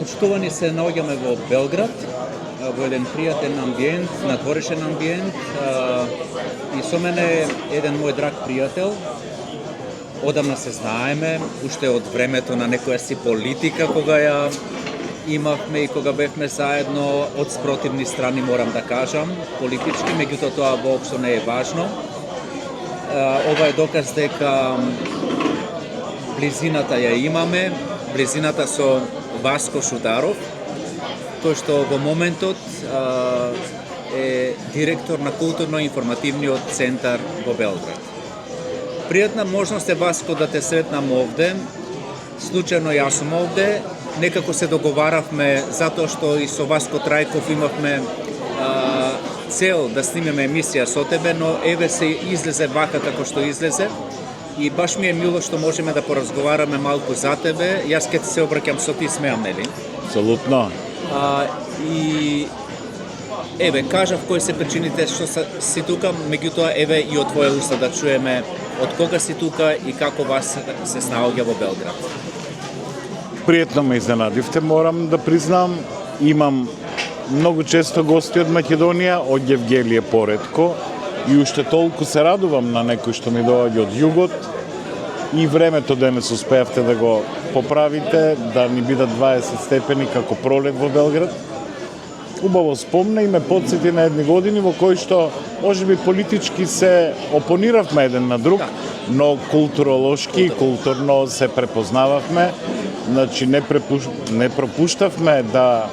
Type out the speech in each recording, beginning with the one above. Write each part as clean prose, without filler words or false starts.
Почитувани се наоѓаме во Белград, во еден пријатен амбиент, надворешен амбиент, и со мене еден мој драг пријател. Одамна се знаеме, уште од времето на некоја си политика кога ја имавме и кога бевме заедно од спротивни страни, морам да кажам, политички, меѓутоа тоа воопшто не е важно. Ова е доказ дека близината ја имаме, близината со Васко Шударов, кој што во моментот е директор на културно-информативниот центар во Белград. Пријатна можност е, Васко, да те сретнам овде. Случајно јас сум овде. Некако се договаравме, затоа што и со Васко Трајков имавме цел да снимеме емисија со тебе, но еве се излезе вака како што излезе. И баш ми е мило што можеме да поразговараме малку за тебе. Јас ке се обраќам со ти, смеам, нели? Апсолутно. И еве, кажав кои се причините што си тука, меѓутоа еве и од твоја уста да чуеме од кога си тука и како вас се снаоѓа во Белград. Пријатно ме изненадивте, морам да признам. Имам многу често гости од Македонија, од Евгелие поретко, и уште толку се радувам на некој што ми доаѓа од југот, и времето денес успеавте да го поправите, да ни бидат 20 степени како пролет во Белград. Убаво спомна и ме подсети на едни години во кои што можеби политички се опониравме еден на друг, но културолошки и културно се препознававме. Значи не пропуштавме да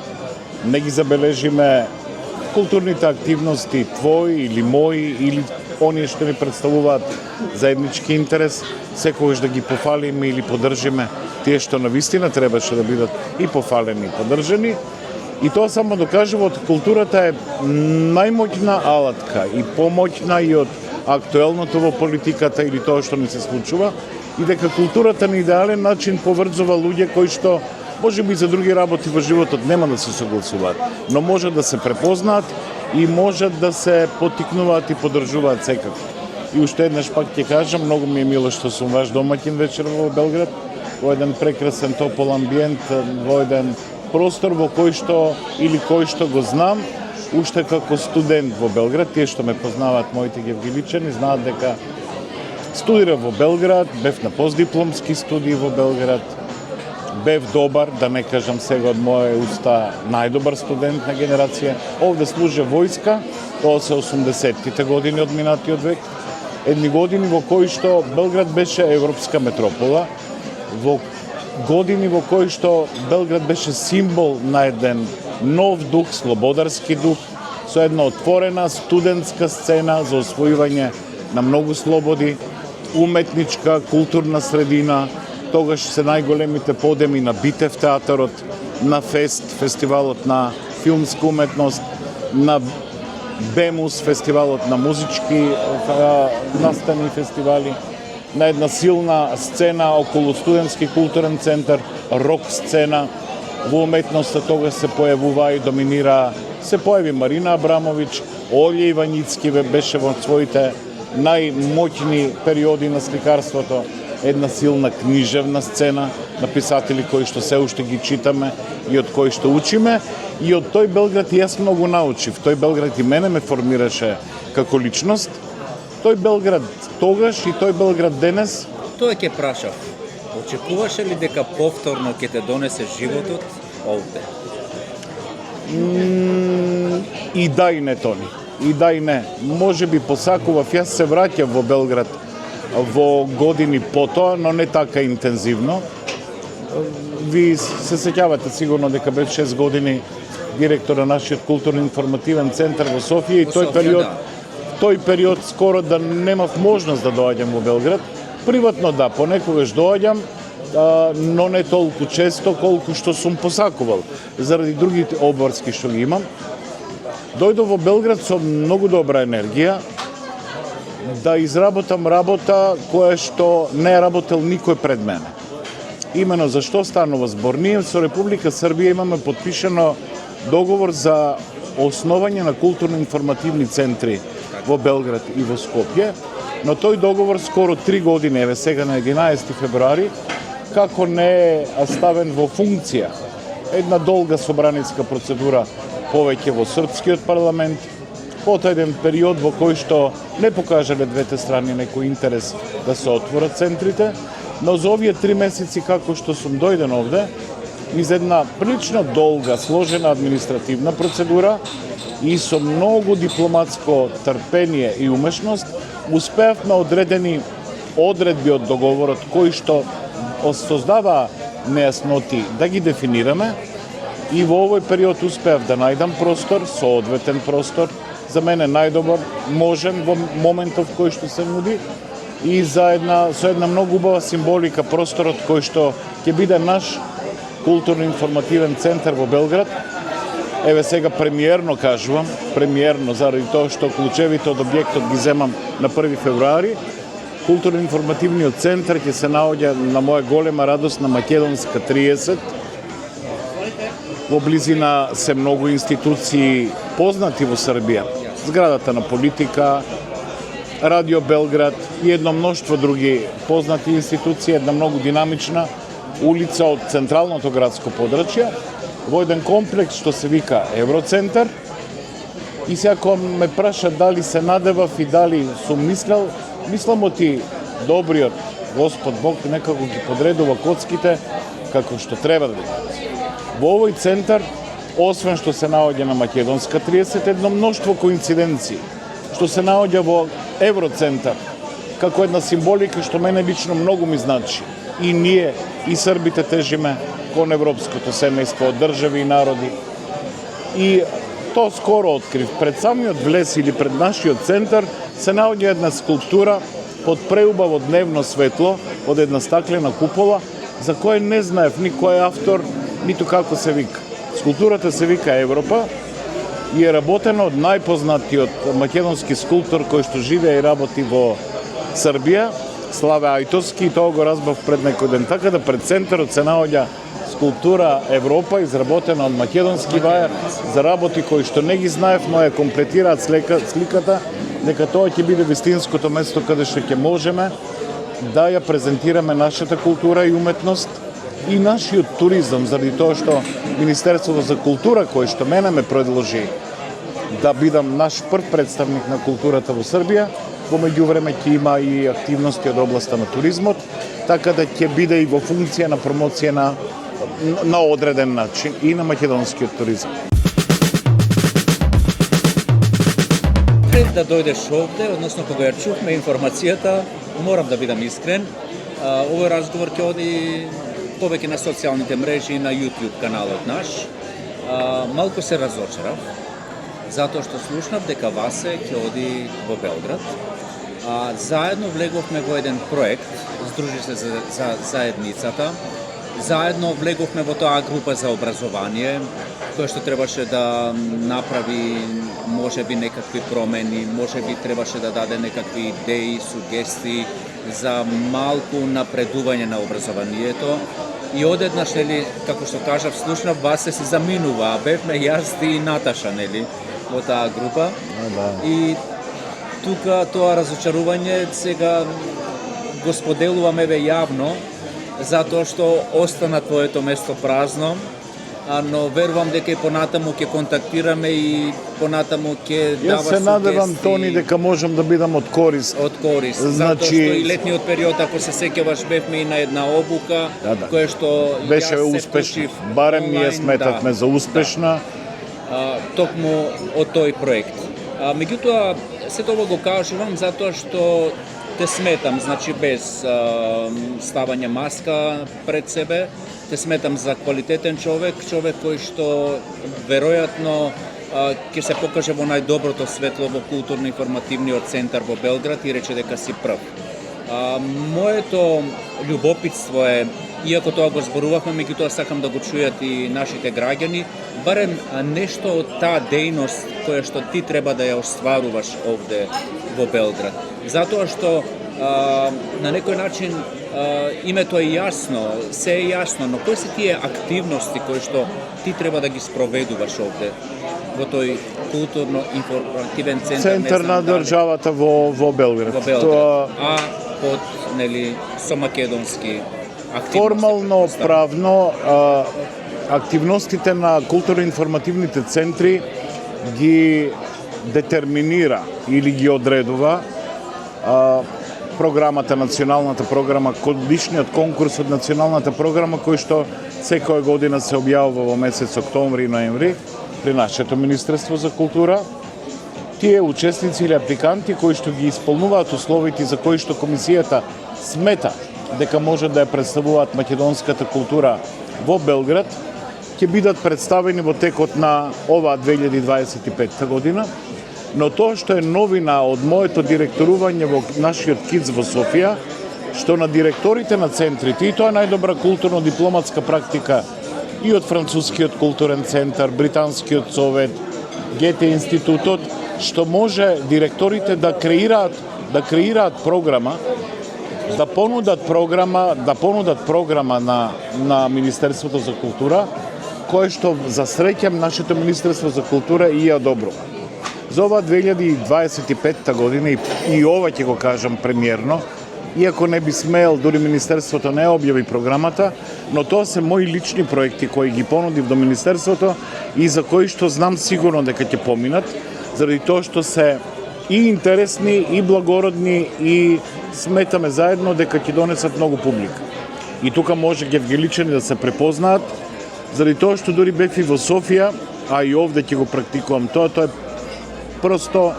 не ги забележиме културните активности твои или мои, или оние што ни представуваат заеднички интерес, секогаш да ги пофалиме или поддржиме тие што навистина требаше да бидат и пофалени и поддржани. И тоа само докажува, културата е најмоќна алатка и помоќна и од актуелното во политиката или тоа што ни се случува, и дека културата на идеален начин поврзува луѓе кои што може би за други работи во животот нема да се согласуваат, но може да се препознаат и може да се поттикнуваат и поддржуваат секако. И уште еднаш пак ќе кажам, многу ми е мило што сум ваш домаќин вечер во Белград, во еден прекрасен топол амбиент, во еден простор во кој што или кој што го знам уште како студент во Белград. Тие што ме познаваат, моите гевгиличани, знаат дека студирав во Белград, бев на постдипломски студии во Белград, бев добар, да не кажам сега од моја уста, најдобар студент на генерација. Овде служа војска, тоа се 80-тите години од минатиот век. Едни години во кои што Белград беше европска метропола, во години во кои што Белград беше символ на еден нов дух, слободарски дух, со една отворена студентска сцена за освојување на многу слободи, уметничка, културна средина. Тогаш се најголемите подеми на Битев театарот, на фестивалот на филмска уметност, на Бемус, фестивалот на музички настани фестивали, на една силна сцена околу студентски културен центар, рок сцена. Во уметноста тога се појавува и доминира, се појави Марина Абрамович, Олја Иваницки беше во своите најмоќни периоди на сликарството, една силна книжевна сцена на писатели кои што се уште ги читаме и од кои што учиме. И од тој Белград јас многу научив. Тој Белград и мене ме формираше како личност. Тој Белград тогаш и тој Белград денес. Тоа ќе прашав. Очекуваше ли дека повторно ќе те донесе животот овде? И да и не, Тони. И да и не. Може би посакував, јас се враќав во Белград во години потоа, но не така интензивно. Ви се сеќавате сигурно дека бев 6 години директор на нашиот културно-информативен центар во Софија и тој период скоро да немав можност да доаѓам во Белград. Приватно да, понекогаш доаѓам, но не толку често колку што сум посакувал, заради другите обврски што ги имам. Дојдов во Белград со многу добра енергија, да изработам работа која што не е работел никој пред мене. Имено за што станува збор? Ние со Република Србија имаме подпишано договор за основање на културно-информативни центри во Белград и во Скопје, но тој договор скоро 3 години, еве сега на 11 февруари, како не е ставен во функција. една долга собраницка процедура повеќе во српскиот парламент, потоа еден период во кој што не покажале двете страни некој интерес да се отворат центрите, но за овие 3 месеци како што сум дојден овде, из една прилично долга, сложена административна процедура и со многу дипломатско трпение и умешност, успеавме одредени одредби од договорот кои што создава нејасноти да ги дефинираме и во овој период успеав да најдам простор, соодветен простор, за мене најдобар, можен во моментов кој што се нуди и со една многу убава символика просторот кој што ќе биде наш културно-информативен центар во Белград. Еве сега премиерно кажувам, премиерно заради тоа што клучевите од објектот ги земам на 1 февруари. Културно-информативниот центар ќе се наоѓа на моја голема радост на Македонска 30. Во близина се многу институции познати во Србија. Зградата на Политика, Радио Белград и едно мноштво други познати институции, една многу динамична улица од централното градско подрачје, во еден комплекс што се вика Евроцентар. И сега кога ме праша дали се надевав и дали сум мислам оти добриот Господ Бог некако ги подредува коцките како што треба да бидат. Во овој центар, освен што се наоѓа на Македонска 30, едно мноштво коинциденции, што се наоѓа во Евроцентар, како една символика што мене лично многу ми значи. И ние, и србите тежиме кон европското семејство од држави и народи. И тоа скоро открив. Пред самиот влез или пред нашиот центар се наоѓа една скулптура под преубаво дневно светло од една стаклена купола, за која не знаев ни кој е автор, ниту како се вика. Скулптурата се вика Европа и е работена од најпознатиот македонски скулптор кој што живее и работи во Србија, Славе Ајтовски, и тоа го разбав пред некој ден. Така да пред центарот се наоѓа скулптура Европа, изработена од македонски вајар, за работи кои што не ги знаев, но ја комплетираат сликата, дека тоа ќе биде вистинското место каде што ќе можеме да ја презентираме нашата култура и уметност и нашиот туризам, заради тоа што Министерството за култура, кој што мене ме предложи да бидам наш прв представник на културата во Србија, во меѓувреме ќе има и активности од областа на туризмот, така да ќе биде и во функција на промоција на одреден начин и на македонскиот туризам. Пред да дојдеш овде, односно кога ја чувме информацијата, морам да бидам искрен, овој разговор ќе оди повеќе на социјалните мрежи и на YouTube каналот наш. Малку се разочарав, затоа што слушнав дека Васе ќе оди во Белград. Заедно влеговме во еден проект, Здружи се за заедницата. Заедно влеговме во тоа група за образование, која што требаше да направи можеби некакви промени, можеби требаше да даде некакви идеи, сугестии за малку напредување на образованието. И одеднаш, нели, како што кажав, слушнав Васе се заминува, бевме јас и Наташа, нели, во таа група. И тука тоа разочарување сега го споделуваме јавно, затоа што остана твоето место празно, но верувам дека и понатаму ќе контактираме и понатаму ќе дава сугестии. Јас се надевам, Тони, дека можам да бидам од корист. Од корист, затоа што и летниот период, ако се сеќаваш, бевме и на една обука, која што беше успешна. Барем ние сметавме за успешна. Токму од тој проект. Меѓутоа, се тоа го кажувам затоа што те сметам, значи без ставање маска пред себе, те сметам за квалитетен човек кој што веројатно ќе се покаже во најдоброто светло во културно-информативниот центар во Белград и рече дека си прв. Моето љубопитство е, иако тоа го зборувавме, меѓутоа сакам да го чујат и нашите граѓани, барем нешто од таа дејност која што ти треба да ја остваруваш овде во Белград. Затоа што на некој начин името е јасно, се е јасно, но кои се тие активности кои што ти треба да ги спроведуваш овде во тој културно-информативен центар? Центар на државата во Белград. Во Белград. Под, нели, со македонски активности. Формално, правно, активностите на културно-информативните центри ги детерминира или ги одредува програмата, националната програма, годишниот конкурс од националната програма, кој што секоја година се објавува во месец октомври и ноември при нашето Министерство за култура. Тие учесници или апликанти кои што ги исполнуваат условите за кои што комисијата смета дека може да ја представуваат македонската култура во Белград, ќе бидат представени во текот на оваа 2025 година. Но тоа што е новина од моето директорување во нашиот КИЦ во Софија, што на директорите на центрите, и тоа е најдобра културно-дипломатска практика и од Францускиот културен центар, Британскиот совет, ГТ институтот, што може директорите да креираат програма, да понудат програма на Министерството за култура, кое што за среќам нашето Министерство за култура и ја одобрува. За ова 2025 година и ова ќе го кажам премиерно, иако не би смеел, дури Министерството не објави програмата, но тоа се мои лични проекти кои ги понудив до Министерството и за кои што знам сигурно дека ќе поминат, заради тоа што се и интересни, и благородни, и сметаме заедно дека ќе донесат многу публика. И тука може гевгеличани да се препознаат, заради тоа што дури бев и во Софија, а и овде ќе го практикувам тоа е просто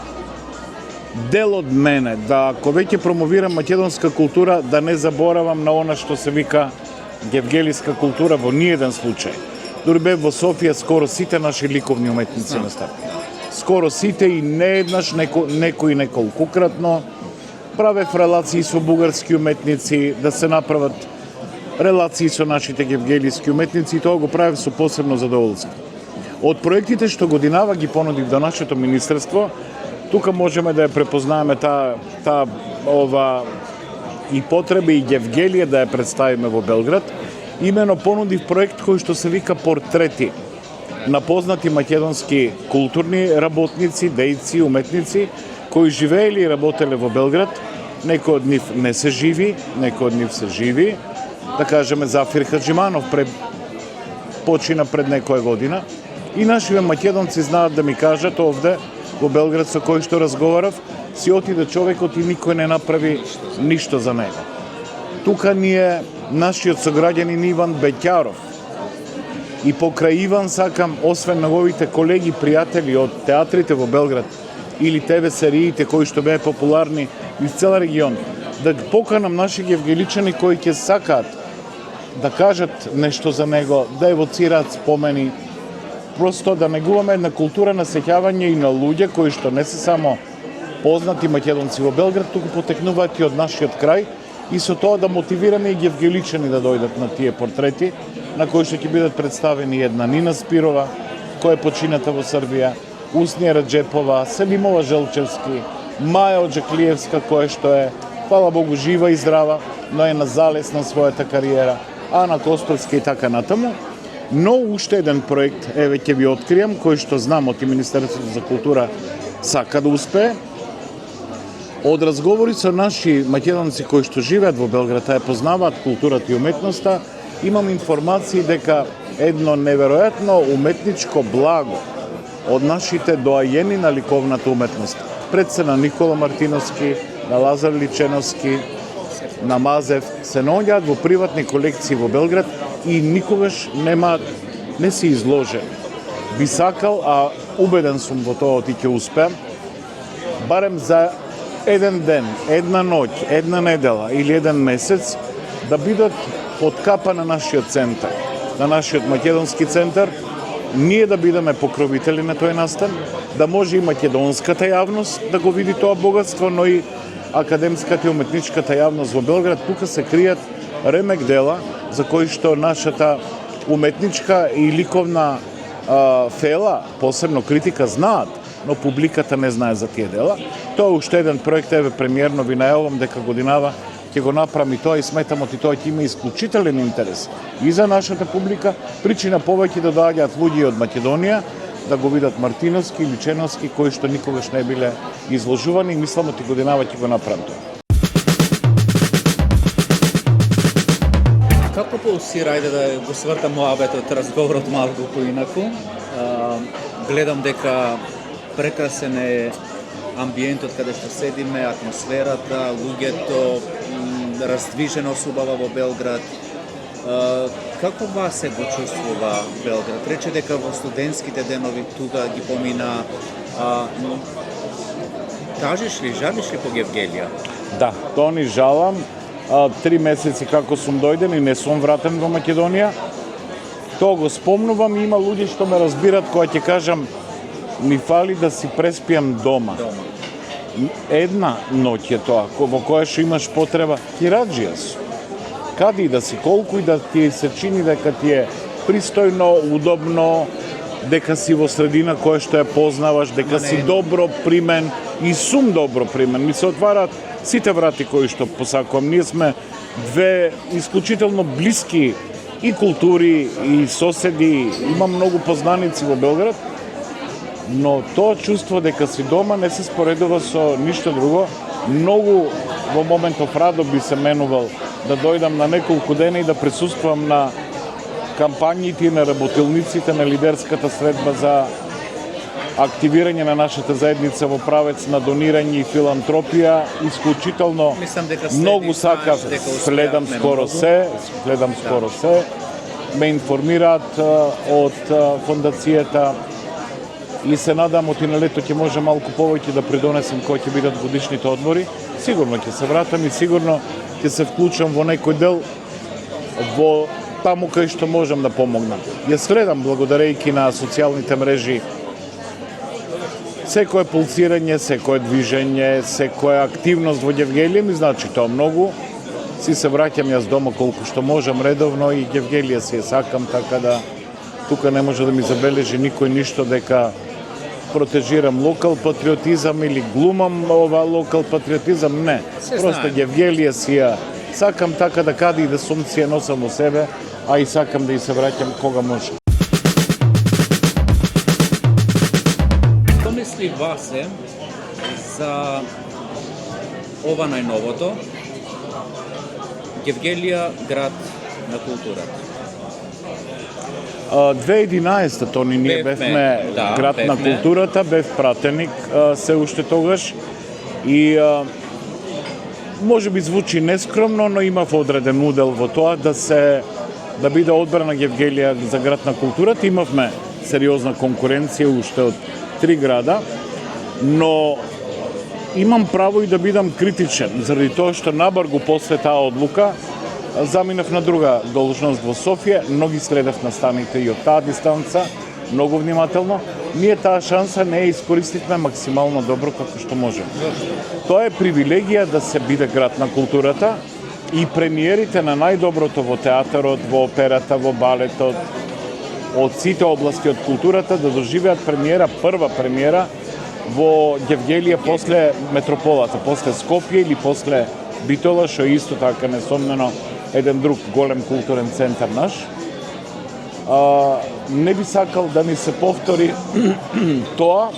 дел од мене, да ако веќе промовирам македонска култура, да не заборавам на она што се вика гевгелиска култура во ниеден случај. Дури бев во Софија, скоро сите наши ликовни уметници настапи. Скоро сите и не еднаш, некои неколкукратно, правев релации со бугарски уметници, да се направат релации со нашите гевгелиски уметници, и тоа го правев со посебно задоволство. Од проектите што годинава ги понудив до нашето министерство, тука можеме да ја препознаеме таа и потреба и гевгелија да ја представиме во Белград. Имено понудив проект кој што се вика Портрети на познати македонски културни работници, дејци, уметници кои живеели и работеле во Белград. Некои од нив не се живи, некои од нив се живи. Да кажеме Зафир Хаджиманов почина пред некоја година. И нашиве македонци знаат да ми кажат овде во Белград со кој што разговарав, си отиде човекот и никој не направи ништо за него. Тука ни е нашиот сограѓанин Иван Беќаров. И покрај Иван сакам, освен неговите колеги, пријатели од театрите во Белград или ТВ сериите кои што беа популарни из цел регион, да поканам наши гевгеличани кои ќе сакаат да кажат нешто за него, да евоцираат спомени, просто да негуваме една култура на сеќавање и на луѓе кои што не се само познати македонци во Белград, туку потекнуваат и од нашиот крај, и со тоа да мотивираме и гевгеличани да дојдат на тие портрети, на кои што ќе бидат представени една Нина Спирова, која е почината во Србија, Уснија Раджепова, Селимова Желчевски, Маја Оджаклиевска, која што е, фала Богу, жива и здрава, но е на залез на својата кариера, Ана Костовска и така натаму. Но уште еден проект, еве ќе ви откријам, кој што знам од Министерството за култура сака да успее. Од разговори со наши македонци кои што живеат во Белград, а ја познаваат културата и уметноста, имам информации дека едно неверојатно уметничко благо од нашите доајени на ликовната уметност, пред се на Никола Мартиновски, на Лазар Личеновски, на Мазев, се наоѓаат во приватни колекции во Белград и никогаш не се изложени. Би сакал, а убеден сум во тоа и ќе успеам, барем за еден ден, една ноќ, една недела или еден месец да бидат под капа на нашиот центар, на нашиот македонски центар, ние да бидеме покровители на тој настан, да може и македонската јавност да го види тоа богатство, но и академската и уметничката јавност во Белград. Тука се кријат ремек дела за кои што нашата уметничка и ликовна фела, посебно критика, знаат, но публиката не знае за тие дела. Тоа е уште еден проект, еве премиерно ви најавам дека годинава ќе го направам и тоа, и сметам и тоа ќе има исклучителен интерес и за нашата публика, причина повеќе да доаѓаат луѓе од Македонија да го видат Мартиновски, Личеновски, кои што никогаш не биле изложувани, и мислам и годинава ќе го направам тоа. Како пулсира, ајде да го свртам моабетот, разговорот малку поинаку. Гледам дека прекрасен е амбиентот каде што седиме, атмосферата, луѓето, раздвиженост убава во Белград. Како вас се го чувствува Белград? Рече дека во студентските денови тука ги помина. Кажеш ли, жалиш ли по Гевгелија? Да, тоа ни жалам. 3 месеци како сум дојден и не сум вратен во Македонија. Тоа го спомнувам и има луѓе што ме разбират кога ќе кажам ми фали да си преспиам дома. Една ноќ е тоа, во која што имаш потреба, ти раджија су. Каде и да си, колку и да ти се чини дека ти е пристојно, удобно, дека си во средина која што ја познаваш, дека си добро примен и сум добро примен. Ми се отварат сите врати кои што посакувам. Ние сме две исклучително блиски и култури, и соседи, има многу познаници во Белград, но тоа чувство дека си дома не се споредува со ништо друго. Многу во моментов радо би се менувал да дојдам на неколку дена и да присуствувам на кампањите и на работилниците на лидерската средба за активирање на нашата заедница во правец на донирање и филантропија. Исклучително многу сакав, следам скоро се, ме информираат од фондацијата и се надам од на лето ќе може малку повеќе да придонесам кои ќе бидат годишните одмори. Сигурно ќе се вратам и сигурно ќе се вклучам во некој дел во таму кај што можам да помогнам. Ја следам благодарејќи на социјалните мрежи секое пулсирање, секое движење, секоја активност во Гевгелија ми значи тоа многу. Си се враќам јас дома колку што можам редовно и Гевгелија си ја сакам, така да тука не може да ми забележи никој ништо дека протежирам локал патриотизам или глумам ова локал патриотизам, не. Просто Гевгелија си ја сакам, така да каде и да сум си ја носам во себе, а и сакам да и се враќам кога може. Што мисли Васе за ова најновото? Гевгелија, град на културата. 2011 тони ние бевме град на културата, бев пратеник се уште тогаш и може би звучи нескромно, но имав одреден удел во тоа да биде одбрана Гевгелија за град на културата. Имавме сериозна конкуренција уште од 3 града, но имам право и да бидам критичен, заради тоа што набргу после таа одлука заминав на друга должност во Софија, многи следев настаните и од таа дистанца, многу внимателно. Ние таа шанса не ја искористивме максимално добро како што можем. Тоа е привилегија да се биде град на културата и премиерите на најдоброто во театарот, во операта, во балетот, од сите области од културата да доживеат премиера, прва премиера во Гевгелија после метрополата, после Скопје или после Битола, што е исто така несомнено еден друг голем културен центар наш. Не би сакал да ни се повтори тоа,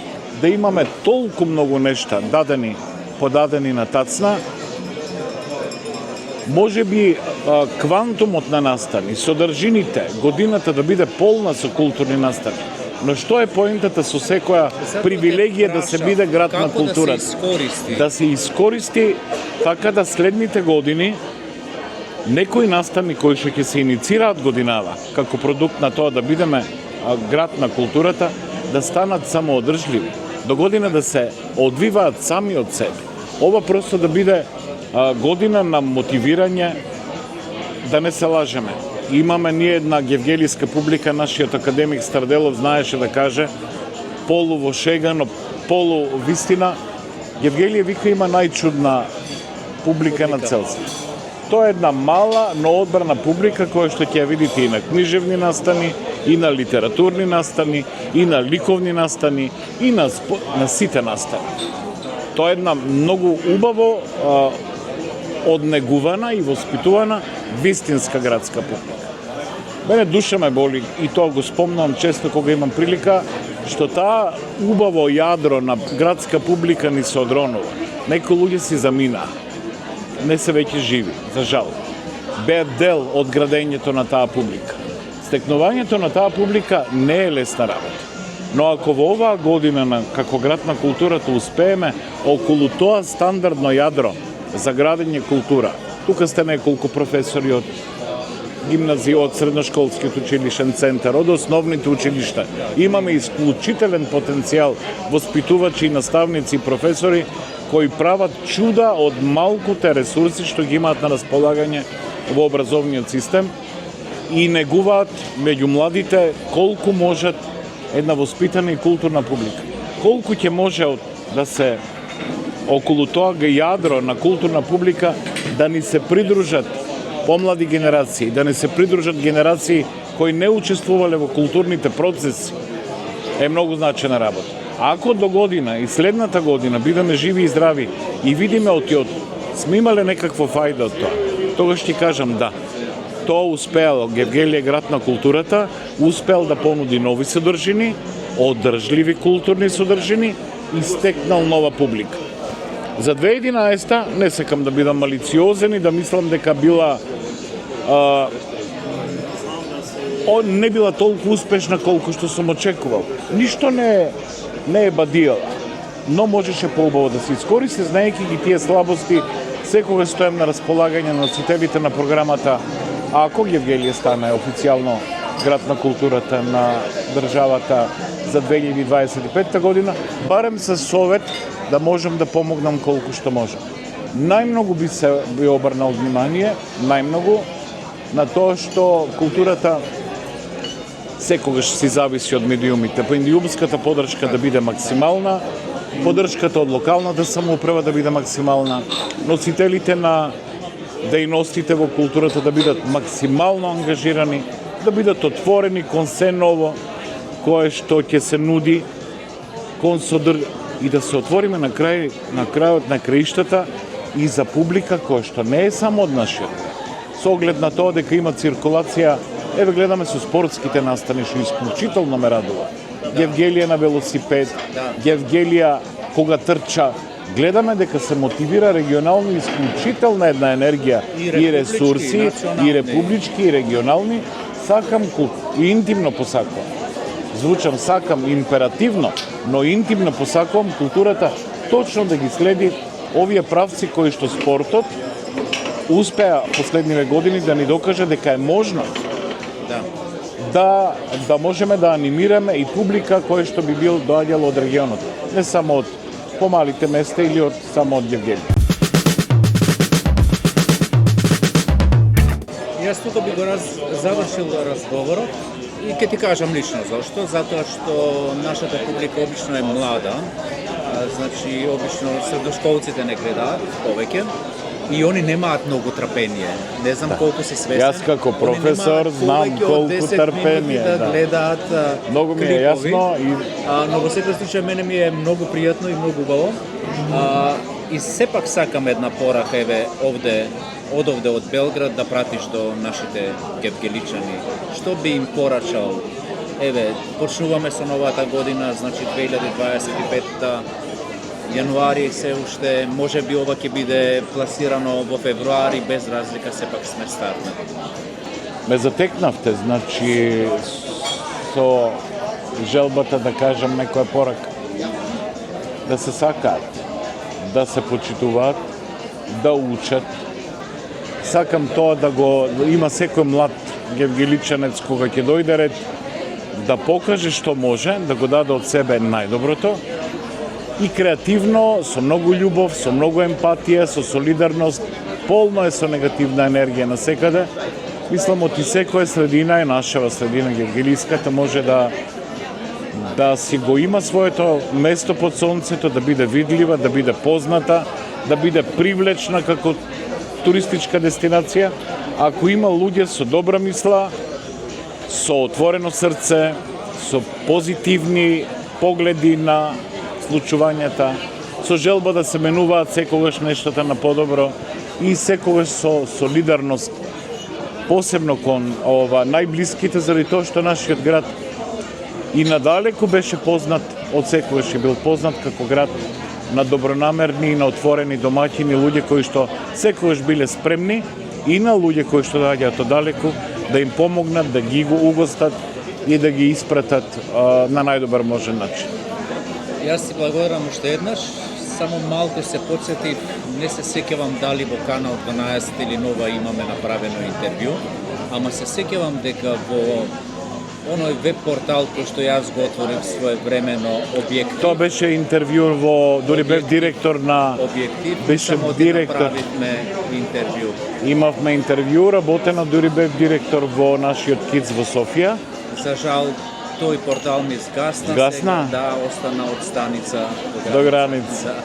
да имаме толку многу нешта подадени на тацна. Може би квантумот на настани, содржините, годината да биде полна со културни настани. Но што е поентата со секоја привилегија да се биде град на културата? Да се искористи така да следните години некои настани кои што ќе се иницираат годинава како продукт на тоа да бидеме град на културата, да станат самоодржливи, до година да се одвиваат сами од себе. Ова просто да биде година на мотивирање, да не се лажеме. Имаме ние една гевгелијска публика, нашиот академик Старделов знаеше да каже полу во шега, но полу вистина. Гевгелија вика има најчудна публика на цел свет. Тоа е една мала, но одбрана публика која што ќе ја видите и на книжевни настани, и на литературни настани, и на ликовни настани, и на сите настани. Тоа е една многу убаво однегувана и воспитувана вистинска градска публика. Мене душа ме боли и тоа го спомнам често кога имам прилика, што таа убаво јадро на градска публика ни се одронува. Некои луѓе си замина, не се веќе живи, за жал. беа дел од градењето на таа публика. Стекнувањето на таа публика не е лесна работа. Но ако во оваа година како град на културата успееме околу тоа стандардно јадро за градење култура, тука сте неколку професори од гимназија, од средношколскиот училишен центар, од основните училишта. Имаме исклучителен потенцијал воспитувачи, наставници и професори кои прават чуда од малкуте ресурси што ги имаат на располагање во образовниот систем и негуваат меѓу младите колку можат една воспитана и културна публика. Колку ќе може да се околу тоа јадро на културна публика да ни се придружат помлади генерации, да не се придружат генерации кои не учествувале во културните процеси, е многу значена работа. Ако до година и следната година бидеме живи и здрави и видиме сме имале некакво фајда од тоа, тогаш ќе кажам да. Тоа успеало, Гевгелија град на културата, успел да понуди нови содржини, одржливи културни содржини и стекнал нова публика. За 2011 не сакам да бидам малициозен и да мислам дека била не била толку успешна колку што сум очекувал. Ништо не е бадијала, но можеше поубаво да се искористи, знаејќи ги тие слабости, секогаш стоем на располагање на носителите на програмата. А ако Гевгелија стане официјално град на културата на државата за 2025 година, барем со совет да можем да помогнам колку што можем. Најмногу би обрнал внимание, на тоа што културата секогаш си зависи од медиумите. Медиумската поддршка да биде максимална, поддршката од локалната самоуправа да биде максимална, носителите на дејностите во културата да бидат максимално ангажирани, да бидат отворени кон се ново кое што ќе се нуди и да се отвориме на крајот на краиштата и за публика која што не е само од нашиот. Со оглед на тоа дека има циркулација, еве гледаме со спортските настани што исклучително ме радува. Гевгелија на велосипед, Гевгелија кога трча, гледаме дека се мотивира регионално исклучителна една енергија и ресурси, и републички, и регионални. Сакам и интимно посакувам. Звучам сакам императивно, но интимно посакувам културата точно да ги следи овие правци кои што спортот успеа последниве години да ни докаже дека е можно да можеме да анимираме и публика која што би бил доаѓал од регионот, не само од помалите места или само од Гевгелија. Јас тука би го завршил разговорот и ќе ти кажам лично зашто. Затоа што нашата публика обично е млада, значи обично средношколците не гледаат повеќе и они немаат многу трпение. Не знам колку си свесен. Јас како професор знам колку трпение да гледаат многу ми е јасно но во секој случај мене ми е многу пријатно и многу убаво. И сепак сакам една порака овде од Белград да пратиш до нашите гевгеличани. Што би им порачал? Почнуваме со новата година, значи 2025 јануари се уште, може би ова ќе биде пласирано во февруари, без разлика сепак сме стартнати. Ме затекнавте, значи со желбата да кажам некоја порака. Да се сакаат, да се почитуваат, да учат. Сакам тоа да го има секој млад гевгеличанец кога ќе дојде ред да покаже што може, да го даде од себе најдоброто и креативно, со многу љубов, со многу емпатија, со солидарност, полно е со негативна енергија насекаде. Мислам, од секоја средина е нашава средина, гевгелиската, може да си го има своето место под сонцето, да биде видлива, да биде позната, да биде привлечна како туристичка дестинација. Ако има луѓе со добра мисла, со отворено срце, со позитивни погледи на случувањата, со желба да се менуваат секогаш нештата на подобро и секогаш со солидарност, посебно кон најблиските, заради тоа што нашиот град и надалеку беше познат, од секогаш е бил познат како град на добронамерни и на отворени домаќини, луѓе кои што секогаш биле спремни и на луѓе кои што доаѓаат од далеку, да им помогнат, да ги го угостат и да ги испратат на најдобар можен начин. Јас ти благодарам уште еднаш, само малку се подсетив, не се сеќавам дали во Канал 12 или Нова имаме направено интервју, ама се сеќавам дека во оној веб портал кој што јас го отворив своевремено Објектив. Тоа беше интервју во, дури бев директор на Објектив, беше само директор. направивме интервју. Имавме интервју, работено, дури бев директор во нашиот КИЦ во Софија. За жал, тој портал ми згасна. Згасна? Сега, да, остана од станица До граница. Да,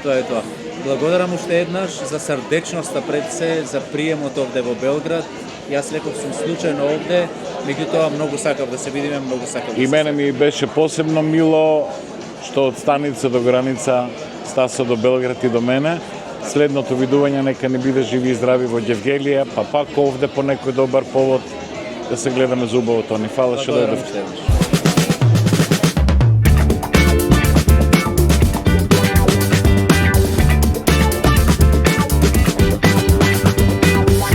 тоа е тоа. Благодарам уште еднаш за срдечноста пред се, за приемот овде во Белград. Јас леков сум случајно овде, меѓутоа многу сакав да се видиме, многу сакав да И се мене ми беше посебно мило што од станица до граница Стасо до Белград и до мене. Следното видување нека не биде живи и здрави во Ѓевгелија, па пак овде по некој добар повод да се гледаме за убавото ни. Фала што Благодарам дојдовте. уште еднаш.